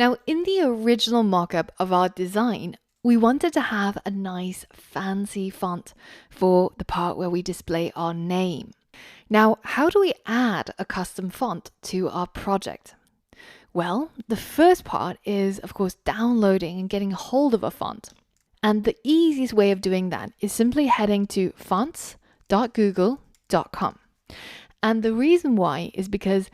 Now, in the original mockup of our design, we wanted to have a nice fancy font for the part where we display our name. Now, how do we add a custom font to our project? Well, the first part is, of course, downloading and getting a hold of a font. And the easiest way of doing that is simply heading to fonts.google.com. And the reason why is because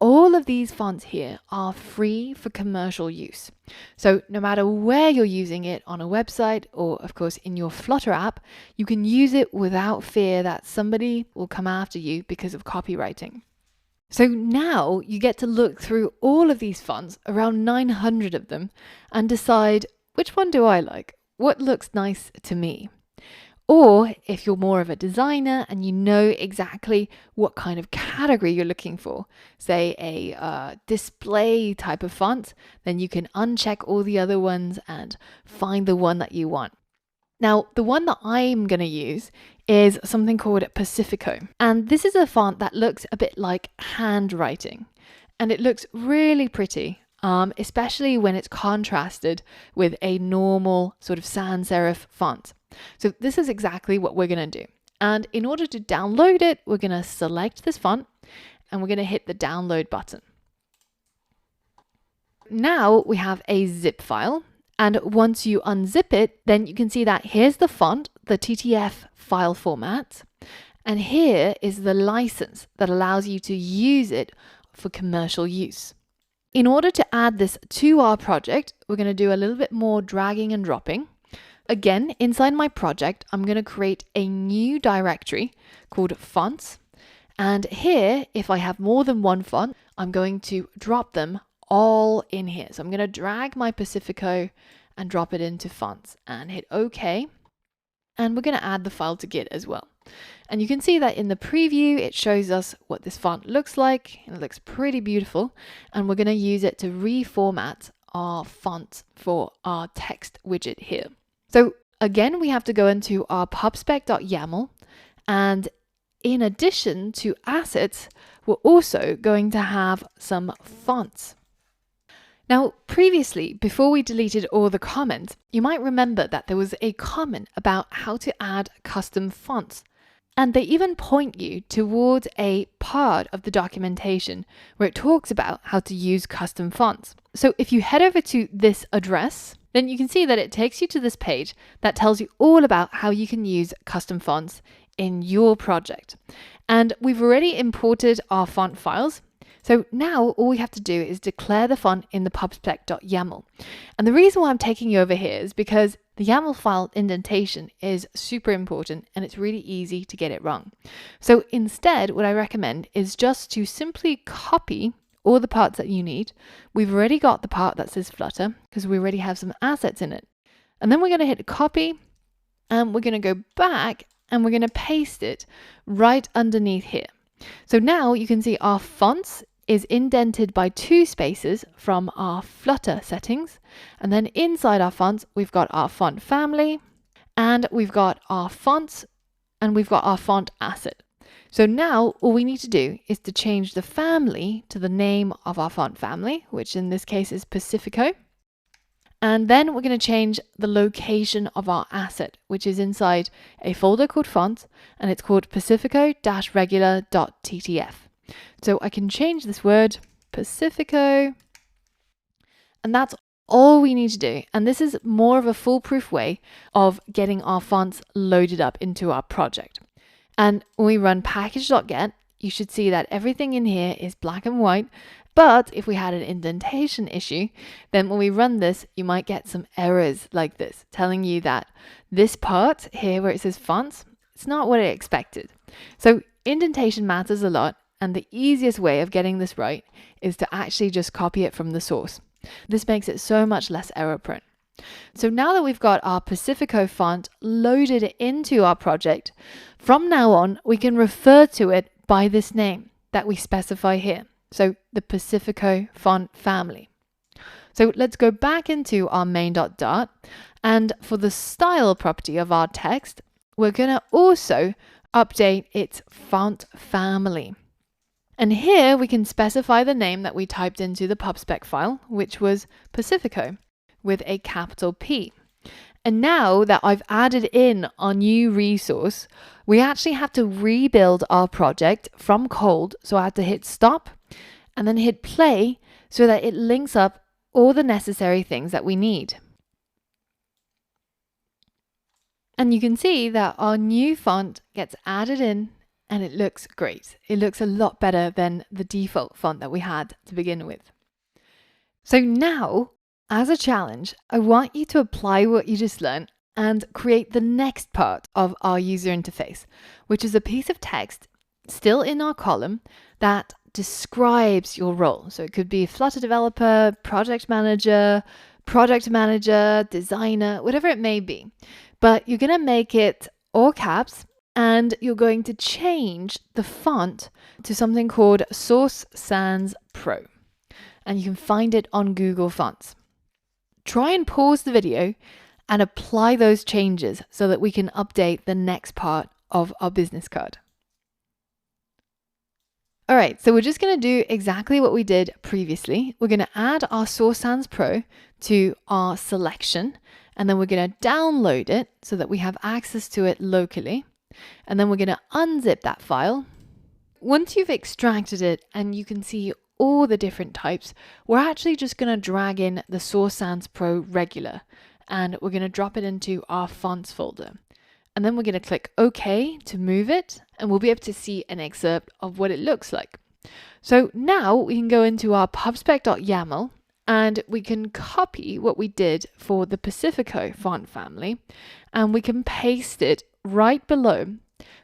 all of these fonts here are free for commercial use. So no matter where you're using it on a website or, of course, in your Flutter app, you can use it without fear that somebody will come after you because of copywriting. So now you get to look through all of these fonts, around 900 of them, and decide which one do I like? What looks nice to me? Or if you're more of a designer and you know exactly what kind of category you're looking for, say a display type of font, then you can uncheck all the other ones and find the one that you want. Now, the one that I'm going to use is something called Pacifico. And this is a font that looks a bit like handwriting. And it looks really pretty, especially when it's contrasted with a normal sort of sans serif font. So this is exactly what we're going to do. And in order to download it, we're going to select this font and we're going to hit the download button. Now we have a zip file. And once you unzip it, then you can see that here's the font, the TTF file format. And here is the license that allows you to use it for commercial use. In order to add this to our project, we're going to do a little bit more dragging and dropping. Again, inside my project, I'm going to create a new directory called fonts. And here, if I have more than one font, I'm going to drop them all in here. So I'm going to drag my Pacifico and drop it into fonts and hit OK. And we're going to add the file to Git as well. And you can see that in the preview, it shows us what this font looks like. It looks pretty beautiful. And we're going to use it to reformat our font for our text widget here. So again, we have to go into our pubspec.yaml, and in addition to assets, we're also going to have some fonts. Now, previously, before we deleted all the comments, you might remember that there was a comment about how to add custom fonts. And they even point you towards a part of the documentation where it talks about how to use custom fonts. So if you head over to this address, then you can see that it takes you to this page that tells you all about how you can use custom fonts in your project. And we've already imported our font files. So now all we have to do is declare the font in the pubspec.yaml. And the reason why I'm taking you over here is because the YAML file indentation is super important and it's really easy to get it wrong. So instead, what I recommend is just to simply copy all the parts that you need. We've already got the part that says Flutter because we already have some assets in it. And then we're going to hit copy and we're going to go back and we're going to paste it right underneath here. So now you can see our fonts is indented by 2 spaces from our Flutter settings. And then inside our fonts, we've got our font family and we've got our fonts and we've got our font asset. So now all we need to do is to change the family to the name of our font family, which in this case is Pacifico. And then we're going to change the location of our asset, which is inside a folder called fonts, and it's called pacifico-regular.ttf. So I can change this word, Pacifico, and that's all we need to do. And this is more of a foolproof way of getting our fonts loaded up into our project. And when we run package.get, you should see that everything in here is black and white. But if we had an indentation issue, then when we run this, you might get some errors like this, telling you that this part here where it says fonts, it's not what it expected. So indentation matters a lot. And the easiest way of getting this right is to actually just copy it from the source. This makes it so much less error prone. So now that we've got our Pacifico font loaded into our project, from now on, we can refer to it by this name that we specify here. So the Pacifico font family. So let's go back into our main.dart. And for the style property of our text, we're going to also update its font family. And here we can specify the name that we typed into the pubspec file, which was Pacifico, with a capital P. And now that I've added in our new resource, we actually have to rebuild our project from cold. So I had to hit stop and then hit play so that it links up all the necessary things that we need. And you can see that our new font gets added in and it looks great. It looks a lot better than the default font that we had to begin with. So now, as a challenge, I want you to apply what you just learned and create the next part of our user interface, which is a piece of text still in our column that describes your role. So it could be Flutter developer, project manager, designer, whatever it may be. But you're going to make it all caps and you're going to change the font to something called Source Sans Pro. And you can find it on Google Fonts. Try and pause the video and apply those changes so that we can update the next part of our business card. All right, so we're just going to do exactly what we did previously. We're going to add our Source Sans Pro to our selection, and then we're going to download it so that we have access to it locally. And then we're going to unzip that file. Once you've extracted it and you can see all the different types, we're actually just going to drag in the Source Sans Pro regular, and we're going to drop it into our fonts folder. And then we're going to click OK to move it, and we'll be able to see an excerpt of what it looks like. So now we can go into our pubspec.yaml and we can copy what we did for the Pacifico font family, and we can paste it right below,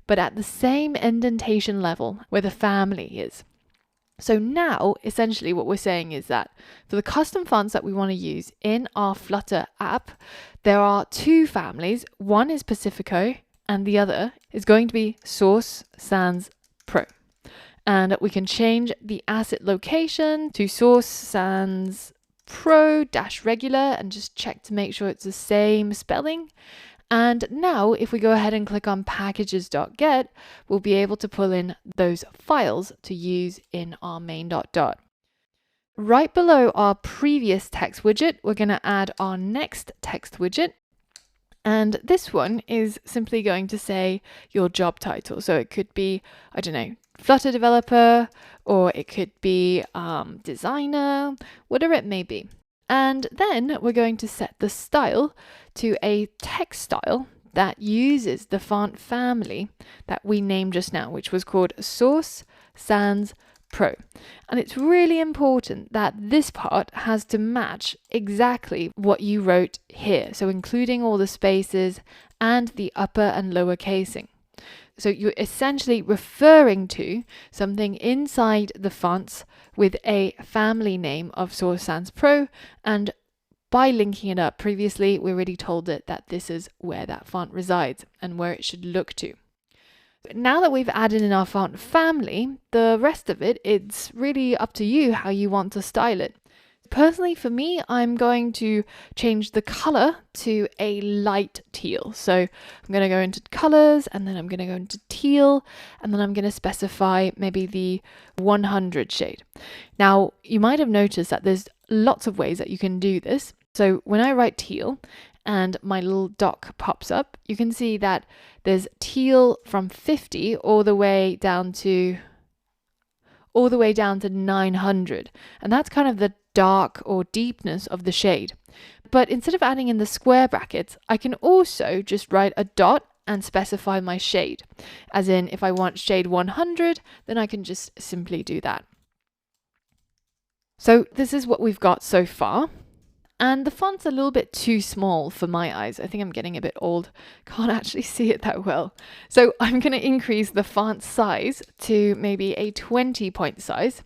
but at the same indentation level where the family is. So now, essentially what we're saying is that for the custom fonts that we want to use in our Flutter app, there are two families. One is Pacifico and the other is going to be Source Sans Pro. And we can change the asset location to Source Sans Pro -regular and just check to make sure it's the same spelling. And now if we go ahead and click on packages.get, we'll be able to pull in those files to use in our main.dot. Right below our previous text widget, we're going to add our next text widget. And this one is simply going to say your job title. So it could be, I don't know, Flutter developer, or it could be designer, whatever it may be. And then we're going to set the style to a text style that uses the font family that we named just now, which was called Source Sans Pro. And it's really important that this part has to match exactly what you wrote here. So including all the spaces and the upper and lower casing. So you're essentially referring to something inside the fonts with a family name of Source Sans Pro, and by linking it up previously, we already told it that this is where that font resides and where it should look to. Now that we've added in our font family, the rest of it, it's really up to you how you want to style it. Personally, for me, I'm going to change the color to a light teal. So I'm going to go into colors, and then I'm going to go into teal, and then I'm going to specify maybe the 100 shade. Now, you might have noticed that there's lots of ways that you can do this. So when I write teal and my little dock pops up, you can see that there's teal from 50 all the way down to 900. And that's kind of the dark or deepness of the shade. But instead of adding in the square brackets, I can also just write a dot and specify my shade. As in, if I want shade 100, then I can just simply do that. So this is what we've got so far. And the font's a little bit too small for my eyes. I think I'm getting a bit old. Can't actually see it that well. So I'm going to increase the font size to maybe a 20-point size.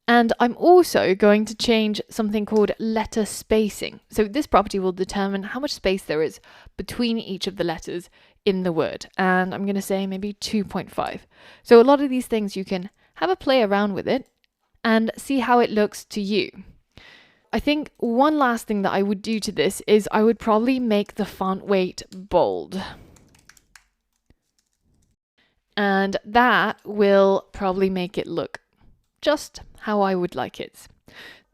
And I'm also going to change something called letter spacing. So this property will determine how much space there is between each of the letters in the word. And I'm going to say maybe 2.5. So a lot of these things you can have a play around with it and see how it looks to you. I think one last thing that I would do to this is I would probably make the font weight bold. And that will probably make it look just how I would like it.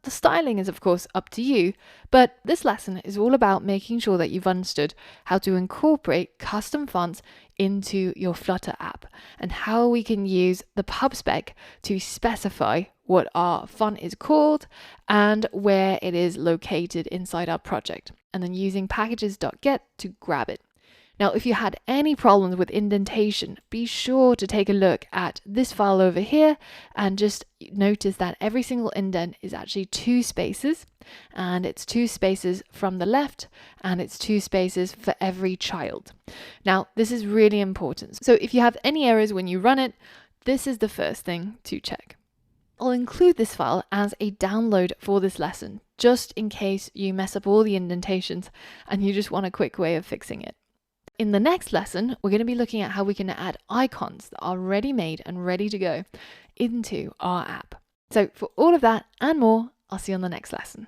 The styling is of course up to you, but this lesson is all about making sure that you've understood how to incorporate custom fonts into your Flutter app and how we can use the pub spec to specify what our font is called and where it is located inside our project, and then using packages.get to grab it. Now, if you had any problems with indentation, be sure to take a look at this file over here and just notice that every single indent is actually 2 spaces, and it's 2 spaces from the left and it's 2 spaces for every child. Now, this is really important. So if you have any errors when you run it, this is the first thing to check. I'll include this file as a download for this lesson, just in case you mess up all the indentations and you just want a quick way of fixing it. In the next lesson, we're going to be looking at how we can add icons that are ready-made and ready to go into our app. So for all of that and more, I'll see you on the next lesson.